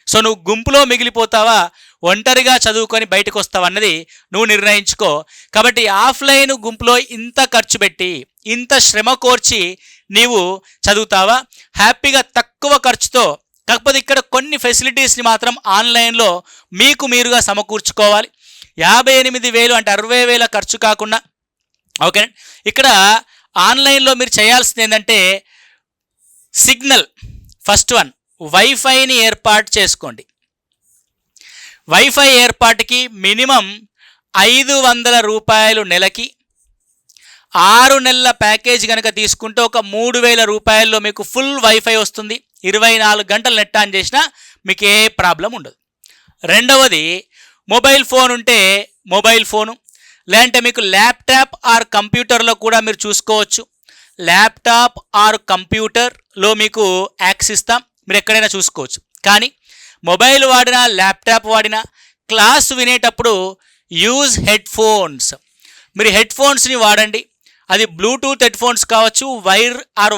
Speaker 1: సో నువ్వు గుంపులో మిగిలిపోతావా, ఒంటరిగా చదువుకొని బయటకు వస్తావు అన్నది నువ్వు నిర్ణయించుకో. కాబట్టి ఆఫ్లైన్ గుంపులో ఇంత ఖర్చు పెట్టి, ఇంత శ్రమ కోర్చి నీవు చదువుతావా, హ్యాపీగా తక్కువ ఖర్చుతో కాకపోతే ఇక్కడ కొన్ని ఫెసిలిటీస్ని మాత్రం ఆన్లైన్లో మీకు మీరుగా సమకూర్చుకోవాలి. 58,000 అంటే 60,000 ఖర్చు కాకుండా. ఓకే, ఇక్కడ ఆన్లైన్లో మీరు చేయాల్సింది ఏంటంటే సిగ్నల్ ఫస్ట్ వన్ వైఫైని ఏర్పాటు చేసుకోండి. వైఫై ఏర్పాటుకి మినిమం 500 రూపాయలు నెలకి, 6 నెలల ప్యాకేజ్ కనుక తీసుకుంటే ఒక 3,000 రూపాయల్లో మీకు ఫుల్ వైఫై వస్తుంది. 24 గంటలు నెట్ ఆన్ చేసినా మీకు ఏ ప్రాబ్లం ఉండదు. రెండవది మొబైల్ ఫోన్ ఉంటే మొబైల్ ఫోను, లేదంటే మీకు ల్యాప్టాప్ ఆర్ కంప్యూటర్లో కూడా మీరు చూసుకోవచ్చు. ల్యాప్టాప్ ఆర్ కంప్యూటర్లో మీకు యాక్సెస్ ఇస్తాం, మీరు ఎక్కడైనా చూసుకోవచ్చు. కానీ మొబైల్ వాడినా ల్యాప్టాప్ వాడినా క్లాస్ వినేటప్పుడు యూజ్ హెడ్ ఫోన్స్. మీరు హెడ్ ఫోన్స్ని వాడండి. అది బ్లూటూత్ హెడ్ ఫోన్స్ కావచ్చు,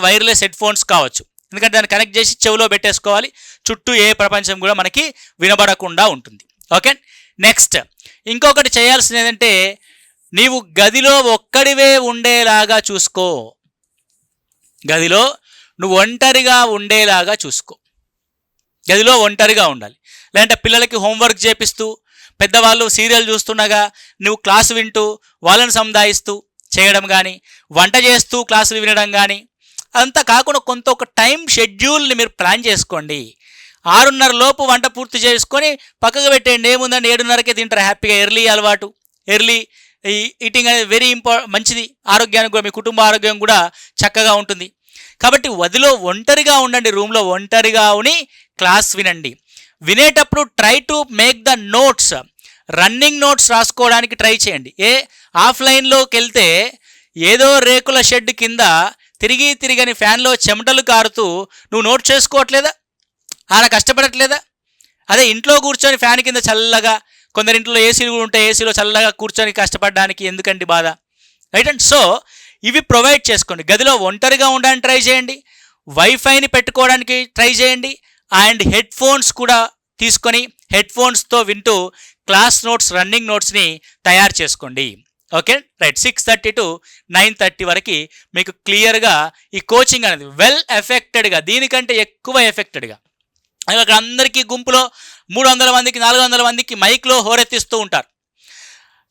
Speaker 1: వైర్లెస్ హెడ్ ఫోన్స్ కావచ్చు. ఎందుకంటే దాన్ని కనెక్ట్ చేసి చెవిలో పెట్టేసుకోవాలి. చుట్టూ ఏ ప్రపంచం కూడా మనకి వినబడకుండా ఉంటుంది. ఓకే, నెక్స్ట్ ఇంకొకటి చేయాల్సింది ఏంటంటే నీవు గదిలో ఒక్కడివే ఉండేలాగా చూసుకో. గదిలో నువ్వు ఒంటరిగా ఉండేలాగా చూసుకో. గదిలో ఒంటరిగా ఉండాలి. లేదంటే పిల్లలకి హోంవర్క్ చేపిస్తూ, పెద్దవాళ్ళు సీరియల్ చూస్తుండగా నువ్వు క్లాసు వింటూ వాళ్ళని సముదాయిస్తూ చేయడం కానీ, వంట చేస్తూ క్లాసులు వినడం కానీ, అదంతా కాకుండా కొంత ఒక టైం షెడ్యూల్ని మీరు ప్లాన్ చేసుకోండి. 6:30 లోపు వంట పూర్తి చేసుకొని పక్కకు పెట్టేయండి. ఏముందండి, 7:30కే తింటారు హ్యాపీగా. ఎర్లీ అలవాటు, ఎర్లీ ఈటింగ్ అనేది వెరీ మంచిది. ఆరోగ్యానికి కూడా, మీ కుటుంబ ఆరోగ్యం కూడా చక్కగా ఉంటుంది. కాబట్టి వదిలో ఒంటరిగా ఉండండి, రూమ్లో ఒంటరిగా ఉని క్లాస్ వినండి. వినేటప్పుడు try to make the notes, running notes రాసుకోవడానికి ట్రై చేయండి. ఆఫ్లైన్లోకి వెళ్తే ఏదో రేకుల షెడ్ కింద తిరిగని ఫ్యాన్లో చెమటలు కారుతూ నువ్వు నోట్ చేసుకోవట్లేదా? ఆడ కష్టపడట్లేదా? అదే ఇంట్లో కూర్చొని ఫ్యాన్ కింద చల్లగా, కొందరింట్లో ఏసీలు కూడా ఉంటాయి, ఏసీలో చల్లగా కూర్చొని కష్టపడడానికి ఎందుకండి బాధ? రైట్ అండ్ సో ఇవి ప్రొవైడ్ చేసుకోండి. గదిలో ఒంటరిగా ఉండడానికి ట్రై చేయండి, వైఫైని పెట్టుకోవడానికి ట్రై చేయండి, అండ్ హెడ్ ఫోన్స్ కూడా తీసుకొని హెడ్ ఫోన్స్తో వింటూ క్లాస్ నోట్స్, రన్నింగ్ నోట్స్ని తయారు చేసుకోండి. ఓకే రైట్, 6:30 to 9:30 వరకు మీకు క్లియర్గా ఈ కోచింగ్ అనేది వెల్ ఎఫెక్టెడ్గా, దీనికంటే ఎక్కువ ఎఫెక్టెడ్గా, అక్కడ అందరికీ గుంపులో 300 మందికి 400 మందికి మైక్లో హోరెత్తిస్తూ ఉంటారు,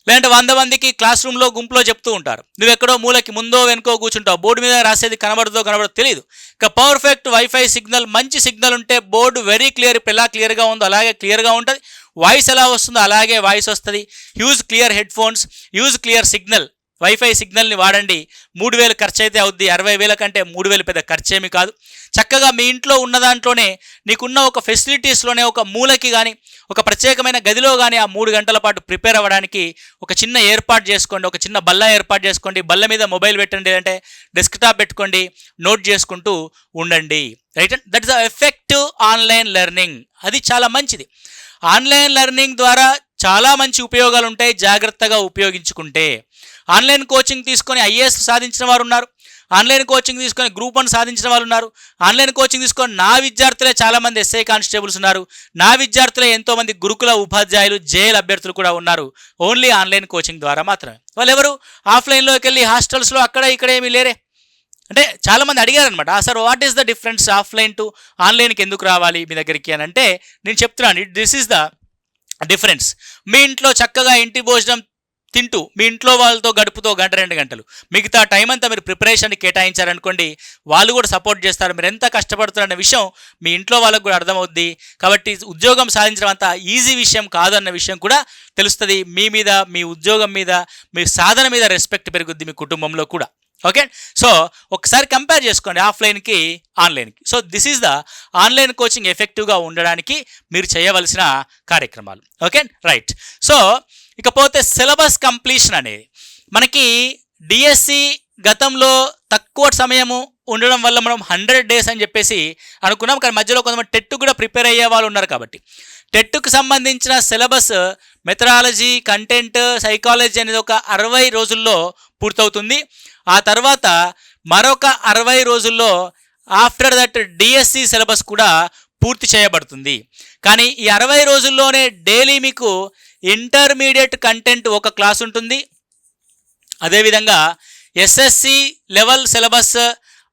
Speaker 1: లేదంటే 100 మందికి క్లాస్ రూమ్లో గుంపులో చెప్తూ ఉంటారు. నువ్వెక్కడో మూలకి ముందో వెనుకో కూర్చుంటావు, బోర్డు మీద రాసేది కనబడదో తెలియదు. ఇక పర్ఫెక్ట్ వైఫై సిగ్నల్, మంచి సిగ్నల్ ఉంటే బోర్డు వెరీ క్లియర్, ఇప్పుడు ఎలా క్లియర్గా ఉందో అలాగే క్లియర్గా ఉంటుంది. వాయిస్ ఎలా వస్తుందో అలాగే వాయిస్ వస్తుంది. Use clear headphones, use clear signal, wifi సిగ్నల్ని వాడండి. 3,000 ఖర్చు అయితే అవుద్ది, 60,000 కంటే 3,000 పెద్ద ఖర్చేమి కాదు. చక్కగా మీ ఇంట్లో ఉన్న దాంట్లోనే, నీకున్న ఒక ఫెసిలిటీస్లోనే ఒక మూలకి కానీ, ఒక ప్రత్యేకమైన గదిలో కానీ ఆ 3 గంటల పాటు ప్రిపేర్ అవ్వడానికి ఒక చిన్న ఏర్పాటు చేసుకోండి. ఒక చిన్న బల్ల ఏర్పాటు చేసుకోండి. బల్ల మీద మొబైల్ పెట్టండి, అంటే డెస్క్టాప్ పెట్టుకోండి, నోట్ చేసుకుంటూ ఉండండి. Right, that is the effective online learning. అది చాలా మంచిది. ఆన్లైన్ లెర్నింగ్ ద్వారా చాలా మంచి ఉపయోగాలు ఉంటాయి జాగ్రత్తగా ఉపయోగించుకుంటే. ఆన్లైన్ కోచింగ్ తీసుకొని ఐఏఎస్ సాధించిన వారు ఉన్నారు, ఆన్లైన్ కోచింగ్ తీసుకొని గ్రూప్ 1 సాధించిన వాళ్ళు ఉన్నారు, ఆన్లైన్ కోచింగ్ తీసుకొని నా విద్యార్థులే చాలామంది ఎస్ఐ కానిస్టేబుల్స్ ఉన్నారు, నా విద్యార్థులే ఎంతోమంది గురుకుల ఉపాధ్యాయులు, జేఎల్ అభ్యర్థులు కూడా ఉన్నారు. ఓన్లీ ఆన్లైన్ కోచింగ్ ద్వారా మాత్రమే. వాళ్ళు ఎవరు హాస్టల్స్లోకి అక్కడ ఇక్కడ ఏమీ లేరే. అంటే చాలామంది అడిగారనమాట, sir what is the difference offline to ఆన్లైన్కి ఎందుకు రావాలి మీ దగ్గరికి అని అంటే, నేను చెప్తున్నాను దిస్ ఈస్ ద డిఫరెన్స్. మీ ఇంట్లో చక్కగా ఇంటి భోజనం తింటూ మీ ఇంట్లో వాళ్ళతో గడుపుతో 1-2 గంటలు, మిగతా టైం అంతా మీరు ప్రిపరేషన్కి కేటాయించారనుకోండి, వాళ్ళు కూడా సపోర్ట్ చేస్తారు. మీరు ఎంత కష్టపడుతున్నారన్న విషయం మీ ఇంట్లో వాళ్ళకు కూడా అర్థమవుద్ది. కాబట్టి ఉద్యోగం సాధించడం అంత ఈజీ విషయం కాదు అన్న విషయం కూడా తెలుస్తుంది. మీ మీద, మీ ఉద్యోగం మీద, మీ సాధన మీద రెస్పెక్ట్ పెరుగుద్ది మీ కుటుంబంలో కూడా. ఓకే, సో ఒకసారి కంపేర్ చేసుకోండి ఆఫ్లైన్కి ఆన్లైన్కి. So this is the online coaching ఎఫెక్టివ్గా ఉండడానికి మీరు చేయవలసిన కార్యక్రమాలు. ఓకే రైట్, సో ఇకపోతే సిలబస్ కంప్లీషన్ అనేది మనకి డిఎస్సి గతంలో తక్కువ సమయము ఉండడం వల్ల మనం 100 days అని చెప్పేసి అనుకున్నాం. కానీ మధ్యలో కొంతమంది టెట్ కూడా ప్రిపేర్ అయ్యే వాళ్ళు ఉన్నారు. కాబట్టి టెట్కు సంబంధించిన సిలబస్, మెథడాలజీ, కంటెంట్, సైకాలజీ అనేది ఒక 60 రోజుల్లో పూర్తవుతుంది. ఆ తర్వాత మరొక 60 రోజుల్లో ఆఫ్టర్ దట్ డిఎస్సి సిలబస్ కూడా పూర్తి చేయబడుతుంది. కానీ ఈ 60 రోజుల్లోనే డైలీ మీకు ఇంటర్మీడియట్ కంటెంట్ ఒక క్లాస్ ఉంటుంది. అదేవిధంగా SSC level syllabus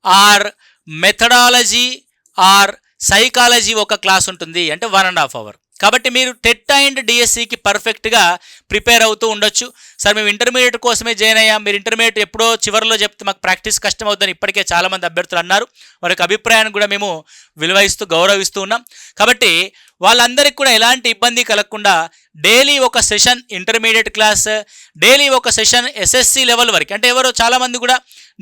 Speaker 1: or methodology or psychology ఒక క్లాస్ ఉంటుంది, అంటే 1.5 అవర్. కాబట్టి మీరు టెట్ అండ్ డిఎస్సికి పర్ఫెక్ట్గా ప్రిపేర్ అవుతూ ఉండొచ్చు. సార్ మేము ఇంటర్మీడియట్ కోసమే జాయిన్ అయ్యాం, మీరు ఇంటర్మీడియట్ ఎప్పుడో చివరిలో చెప్తే మాకు ప్రాక్టీస్ కష్టం అవుతుందని ఇప్పటికే చాలామంది అభ్యర్థులు అన్నారు. వారికి అభిప్రాయాన్ని కూడా మేము విలువయిస్తూ గౌరవిస్తూ ఉన్నాం. కాబట్టి వాళ్ళందరికీ కూడా ఎలాంటి ఇబ్బంది కలగకుండా డైలీ ఒక సెషన్ ఇంటర్మీడియట్ క్లాస్, డైలీ ఒక సెషన్ ఎస్ఎస్సి లెవెల్ వరకు. అంటే ఎవరో చాలామంది కూడా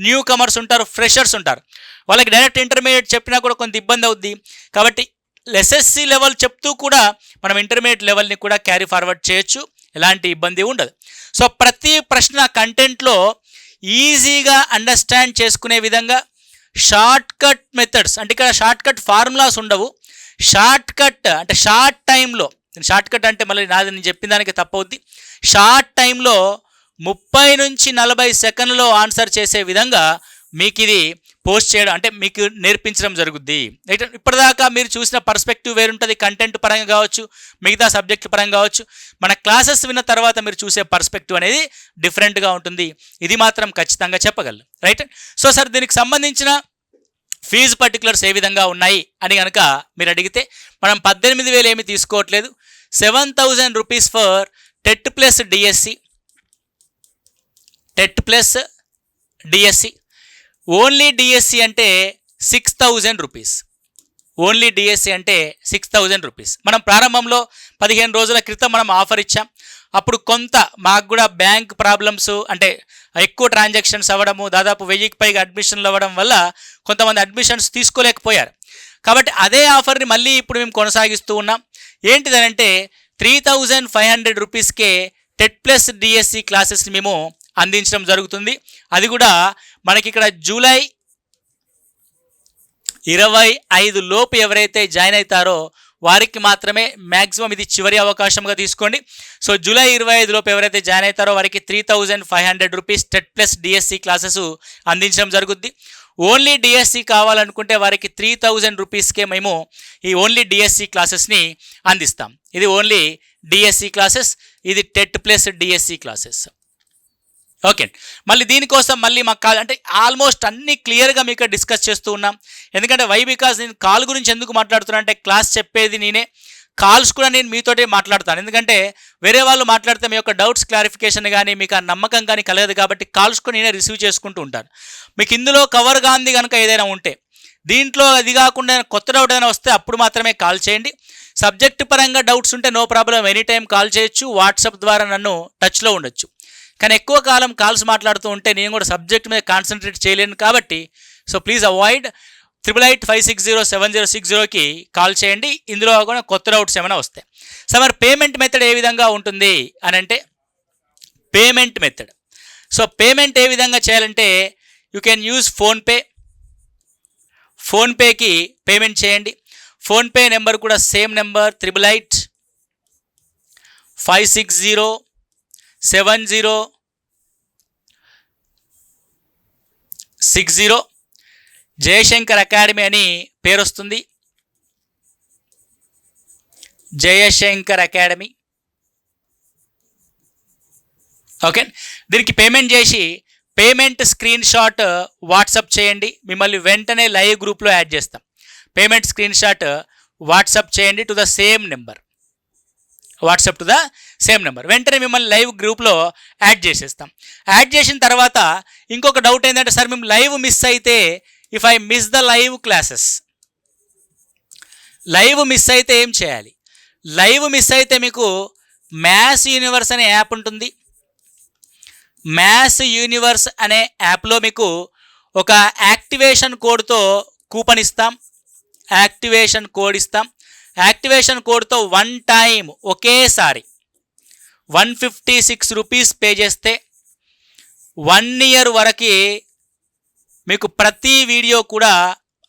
Speaker 1: న్యూ కమర్స్ ఉంటారు, ఫ్రెషర్స్ ఉంటారు, వాళ్ళకి డైరెక్ట్ ఇంటర్మీడియట్ చెప్పినా కూడా కొంత ఇబ్బంది అవుద్ది. కాబట్టి ఎస్ఎస్సి లెవెల్ చెప్తూ కూడా మనం ఇంటర్మీడియట్ లెవెల్ని కూడా క్యారీ ఫార్వర్డ్ చేయొచ్చు, ఎలాంటి ఇబ్బంది ఉండదు. సో ప్రతి ప్రశ్న కంటెంట్లో ఈజీగా అండర్స్టాండ్ చేసుకునే విధంగా షార్ట్ కట్ మెథడ్స్, అంటే ఇక్కడ షార్ట్ కట్ ఫార్ములాస్ ఉండవు, షార్ట్ కట్ అంటే షార్ట్ టైంలో, షార్ట్ కట్ అంటే మళ్ళీ నేను చెప్పిన దానికి తప్పవుద్ది, షార్ట్ టైంలో 30 నుంచి 40 సెకండ్లలో ఆన్సర్ చేసే విధంగా మీకు ఇది పోస్ట్ చేయడం, అంటే మీకు నేర్పించడం జరుగుద్ది. ఇప్పటిదాకా మీరు చూసిన పర్స్పెక్టివ్ వేరుంటుంది, కంటెంట్ పరంగా కావచ్చు, మిగతా సబ్జెక్టుల పరంగా కావచ్చు. మన క్లాసెస్ విన్న తర్వాత మీరు చూసే పర్స్పెక్టివ్ అనేది డిఫరెంట్గా ఉంటుంది, ఇది మాత్రం ఖచ్చితంగా చెప్పగలను. రైట్. సో సార్ దీనికి సంబంధించిన ఫీజు పర్టికులర్స్ ఏ విధంగా ఉన్నాయి అని కనుక మీరు అడిగితే, మనం 18,000 ఏమి తీసుకోవట్లేదు, 7,000 rupees for TET plus DSC, TET plus DSC. Only DSC అంటే 6,000 రూపీస్, ఓన్లీ డిఎస్సి అంటే 6,000 రూపీస్. మనం ప్రారంభంలో 15 రోజుల క్రితం మనం ఆఫర్ ఇచ్చాం. అప్పుడు కొంత మాకు కూడా బ్యాంక్ ప్రాబ్లమ్స్, అంటే ఎక్కువ ట్రాన్సాక్షన్స్ అవ్వడము, దాదాపు 1000కి పైగా అడ్మిషన్లు అవ్వడం వల్ల కొంతమంది అడ్మిషన్స్ తీసుకోలేకపోయారు. కాబట్టి అదే ఆఫర్ని మళ్ళీ ఇప్పుడు మేము కొనసాగిస్తూ ఉన్నాం. ఏంటిదనంటే 3,500 రూపీస్కే టెట్ ప్లస్ డిఎస్సి క్లాసెస్ని మేము అందించడం జరుగుతుంది. అది కూడా మనకి ఇక్కడ జూలై 25 లోపు ఎవరైతే జాయిన్ అవుతారో వారికి మాత్రమే మ్యాక్సిమం, ఇది చివరి అవకాశంగా తీసుకోండి. సో జూలై 25 లోపు ఎవరైతే జాయిన్ అవుతారో వారికి 3,500 rupees TET plus DSC classes అందించడం జరుగుద్ది. ఓన్లీ డిఎస్సి కావాలనుకుంటే వారికి 3,000 రూపీస్కే మేము ఈ ఓన్లీ డిఎస్సి క్లాసెస్ని అందిస్తాం. ఇది ఓన్లీ డిఎస్సి క్లాసెస్, ఇది TET plus DSC classes. Okay. మళ్ళీ దీనికోసం మళ్ళీ మాకు కాల్, అంటే ఆల్మోస్ట్ అన్ని క్లియర్గా మీకు డిస్కస్ చేస్తూ ఉన్నాం. ఎందుకంటే బికాజ్ నేను కాల్ గురించి ఎందుకు మాట్లాడుతున్నా అంటే, క్లాస్ చెప్పేది నేనే, కాల్స్ కూడా నేను మీతోటే మాట్లాడతాను. ఎందుకంటే వేరే వాళ్ళు మాట్లాడితే మీ యొక్క డౌట్స్ క్లారిఫికేషన్ కానీ మీకు ఆ నమ్మకం కానీ కలగదు. కాబట్టి కాల్స్ కూడా నేనే రిసీవ్ చేసుకుంటూ ఉంటాను. మీకు ఇందులో కవర్ కాంది కనుక ఏదైనా ఉంటే, దీంట్లో అది కాకుండా కొత్త డౌట్ ఏదైనా వస్తే అప్పుడు మాత్రమే కాల్ చేయండి. సబ్జెక్ట్ పరంగా డౌట్స్ ఉంటే no problem, any time call చేయొచ్చు, వాట్సాప్ ద్వారా నన్ను టచ్లో ఉండొచ్చు. కానీ ఎక్కువ కాలం కాల్స్ మాట్లాడుతూ ఉంటే నేను కూడా సబ్జెక్ట్ మీద కాన్సన్ట్రేట్ చేయలేను. కాబట్టి సో ప్లీజ్ అవాయిడ్. 8885607060కి కాల్ చేయండి. ఇందులో కూడా కొత్త డౌట్స్ ఏమైనా వస్తాయి. సో మరి పేమెంట్ మెథడ్ ఏ విధంగా ఉంటుంది అని అంటే, పేమెంట్ మెథడ్, సో పేమెంట్ ఏ విధంగా చేయాలంటే, యూ కెన్ యూజ్ ఫోన్పే. ఫోన్పేకి పేమెంట్ చేయండి. ఫోన్పే నెంబర్ కూడా సేమ్ నెంబర్ 8885607060. జయశంకర్ అకాడమీ అని పేరు వస్తుంది, జయశంకర్ అకాడమీ. ఓకే. దీనికి పేమెంట్ చేసి పేమెంట్ స్క్రీన్ షాట్ వాట్సాప్ చేయండి, మిమ్మల్ని వెంటనే లైవ్ గ్రూప్లో యాడ్ చేస్తాం. పేమెంట్ స్క్రీన్ షాట్ వాట్సాప్ చేయండి to the same number, WhatsApp to the same number. వెంటనే మిమ్మల్ని లైవ్ గ్రూప్లో యాడ్ చేసేస్తాం. యాడ్ చేసిన తర్వాత ఇంకొక డౌట్ ఏంటంటే, సార్ మేము లైవ్ మిస్ అయితే, if I miss the live classes, live miss అయితే ఏం చేయాలి? లైవ్ మిస్ అయితే మీకు మ్యాథ్స్ యూనివర్స్ అనే యాప్ ఉంటుంది. మ్యాథ్స్ యూనివర్స్ అనే యాప్లో మీకు ఒక యాక్టివేషన్ కోడ్తో కూపన్ ఇస్తాం, యాక్టివేషన్ కోడ్ ఇస్తాం. యాక్టివేషన్ కోడ్తో వన్ టైం ఒకేసారి 156 రూపీస్ పే చేస్తే 1 ఇయర్ వరకు మీకు ప్రతి వీడియో కూడా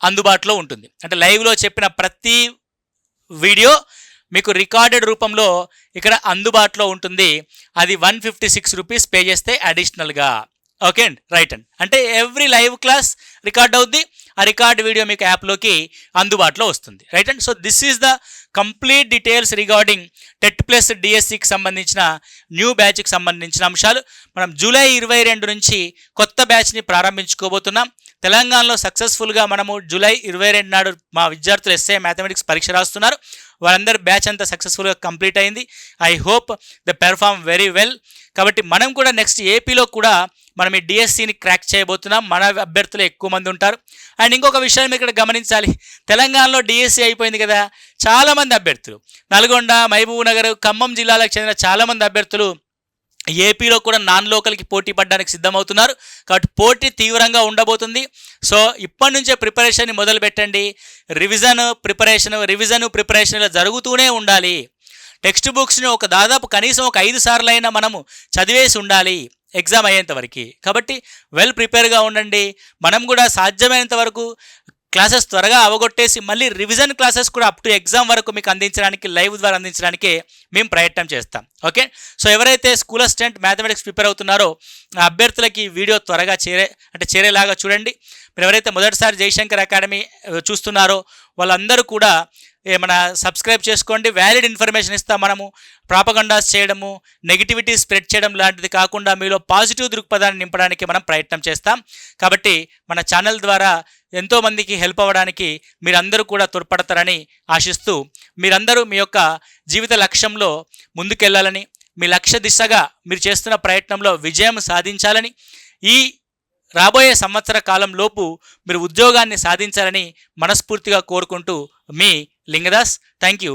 Speaker 1: అందుబాటులో ఉంటుంది. అంటే లైవ్లో చెప్పిన ప్రతి వీడియో మీకు రికార్డెడ్ రూపంలో ఇక్కడ అందుబాటులో ఉంటుంది. అది 156 రూపీస్ పే చేస్తే అడిషనల్గా. ఓకే అండి, రైట్ అండి. అంటే ఎవ్రీ లైవ్ క్లాస్ రికార్డ్ అవుద్ది, ఆ రికార్డ్ వీడియో మీకు యాప్లోకి అందుబాటులో వస్తుంది. Right and so this is the complete details regarding TET plus డిఎస్సికి సంబంధించిన న్యూ బ్యాచ్కి సంబంధించిన అంశాలు. మనం జూలై 22 నుంచి కొత్త బ్యాచ్ని ప్రారంభించుకోబోతున్నాం. తెలంగాణలో సక్సెస్ఫుల్గా మనము జూలై 22 నాడు మా విద్యార్థులు ఎస్ఐ మ్యాథమెటిక్స్ పరీక్ష రాస్తున్నారు. వాళ్ళందరూ బ్యాచ్ అంతా సక్సెస్ఫుల్గా కంప్లీట్ అయింది. I hope the perform very well. కాబట్టి మనం కూడా నెక్స్ట్ ఏపీలో కూడా మనం ఈ డిఎస్సిని క్రాక్ చేయబోతున్నాం. మన అభ్యర్థులు ఎక్కువ మంది ఉంటారు. అండ్ ఇంకొక విషయం ఇక్కడ గమనించాలి, తెలంగాణలో డిఎస్సి అయిపోయింది కదా, చాలామంది అభ్యర్థులు నల్గొండ, మహబూబ్ నగర్, ఖమ్మం జిల్లాలకు చెందిన చాలామంది అభ్యర్థులు ఏపీలో కూడా నాన్ లోకల్కి పోటీ పడడానికి సిద్ధమవుతున్నారు. కాబట్టి పోటీ తీవ్రంగా ఉండబోతుంది. సో ఇప్పటి నుంచే ప్రిపరేషన్ మొదలు పెట్టండి. రివిజన్ ప్రిపరేషన్ ఇలా జరుగుతూనే ఉండాలి. టెక్స్ట్ బుక్స్ని దాదాపు కనీసం ఒక 5 సార్లు అయినా మనము చదివేసి ఉండాలి ఎగ్జామ్ అయ్యేంత వరకు. కాబట్టి వెల్ ప్రిపేర్గా ఉండండి. మనం కూడా సాధ్యమైనంత వరకు క్లాసెస్ త్వరగా అవగొట్టేసి మళ్ళీ రివిజన్ క్లాసెస్ కూడా అప్ టు ఎగ్జామ్ వరకు మీకు అందించడానికి, లైవ్ ద్వారా అందించడానికి మేము ప్రయత్నం చేస్తాం. ఓకే, సో ఎవరైతే స్కూల్ అసిస్టెంట్ మ్యాథమెటిక్స్ ప్రిపేర్ అవుతున్నారో ఆ అభ్యర్థులకి వీడియో త్వరగా చేరేలాగా చూడండి. మీరు ఎవరైతే మొదటిసారి జయశంకర్ అకాడమీ చూస్తున్నారో వాళ్ళందరూ కూడా ఏమైనా సబ్స్క్రైబ్ చేసుకోండి. వ్యాలిడ్ ఇన్ఫర్మేషన్ ఇస్తాం. మనము ప్రాపగండాస్ చేయడము, నెగిటివిటీ స్ప్రెడ్ చేయడం లాంటిది కాకుండా మీలో పాజిటివ్ దృక్పథాన్ని నింపడానికి మనం ప్రయత్నం చేస్తాం. కాబట్టి మన ఛానల్ ద్వారా ఎంతోమందికి హెల్ప్ అవ్వడానికి మీరందరూ కూడా తోడ్పడతారని ఆశిస్తూ, మీరందరూ మీ యొక్క జీవిత లక్ష్యంలో ముందుకెళ్లాలని, మీ లక్ష్య దిశగా మీరు చేస్తున్న ప్రయత్నంలో విజయం సాధించాలని, ఈ రాబోయే సంవత్సర కాలంలోపు మీరు ఉద్యోగాన్ని సాధించాలని మనస్ఫూర్తిగా కోరుకుంటూ మీ లింగదాస్. Thank you.